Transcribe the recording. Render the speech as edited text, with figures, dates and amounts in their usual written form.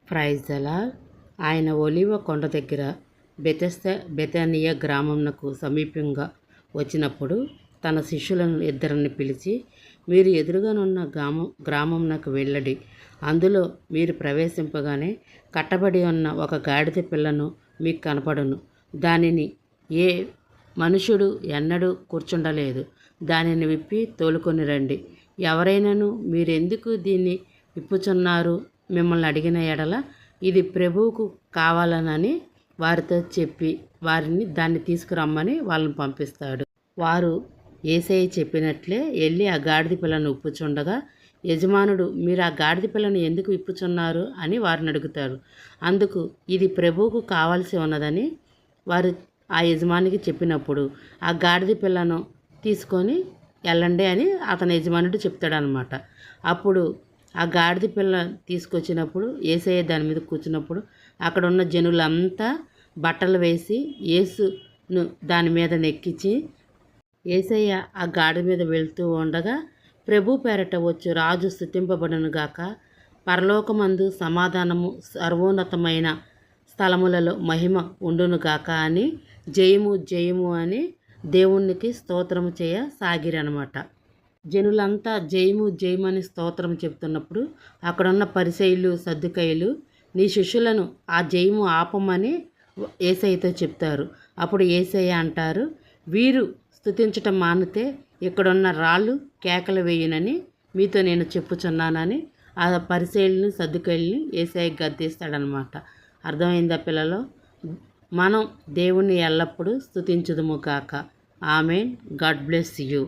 Praise the lord. ఆయన ఒలీవ కొండ దగ్గర బెతనియ గ్రామంనకు సమీపంగా వచ్చినప్పుడు తన శిష్యులను ఇద్దరిని పిలిచి, మీరు ఎదురుగానున్న గ్రామంనకు వెళ్ళడి. అందులో మీరు ప్రవేశింపగానే కట్టబడి ఉన్న ఒక గాడిద పిల్లను మీకు కనపడును. దానిని ఏ మనుషుడు ఎన్నడూ కూర్చుండలేదు. దానిని విప్పి తోలుకొని రండి. ఎవరైనాను మీరెందుకు దీన్ని విప్పుచున్నారు మిమ్మల్ని అడిగిన ఎడల ఇది ప్రభువుకు కావాలనని వారితో చెప్పి వారిని దాన్ని తీసుకురమ్మని వాళ్ళని పంపిస్తాడు. వారు యేసయ్య చెప్పినట్లే వెళ్ళి ఆ గాడిద పిల్లను విప్పుచుండగా యజమానుడు, మీరు ఆ గాడిద పిల్లను ఎందుకు విప్పుచున్నారు అని వారిని అడుగుతాడు. అందుకు ఇది ప్రభువుకు కావాల్సి ఉన్నదని వారు ఆ యజమానికి చెప్పినప్పుడు ఆ గాడిద పిల్లను తీసుకొని వెళ్ళండి అని అతని యజమానుడు చెప్తాడనమాట. అప్పుడు ఆ గాడిద పిల్ల తీసుకొచ్చినప్పుడు యేసయ్య దాని మీద కూర్చున్నప్పుడు అక్కడ ఉన్న జనులంతా బట్టలు వేసి యేసును దాని మీద నెక్కించి యేసయ్య ఆ గాడిద మీద వెళ్తూ ఉండగా, ప్రభు పేరట వచ్చు రాజు స్తుతింపబడును గాక, పరలోకమందు సమాధానము, సర్వోన్నతమైన స్థలములలో మహిమ ఉండును గాక అని జయము జయము అని దేవునికి స్తోత్రము చేయ సాగిరనమాట. జనులంతా జయము జయమని స్తోత్రం చెప్తున్నప్పుడు అక్కడున్న పరిసయ్యులు సద్దుకయ్యులు నీ శిష్యులను ఆ జయము ఆపమని యేసయ్యతో చెప్తారు. అప్పుడు యేసయ్య అంటారు, వీరు స్తుతించటం మానితే ఇక్కడున్న రాళ్ళు కేకలు వేయునని మీతో నేను చెప్పుచున్నానని ఆ పరిసయ్యులను సద్దుకయ్యుల్ని యేసయ్య గద్దిస్తాడనమాట. అర్థమైందా పిల్లలు? మనం దేవుణ్ణి ఎల్లప్పుడూ స్తుతించుదుము గాక. ఆమేన్. God bless you.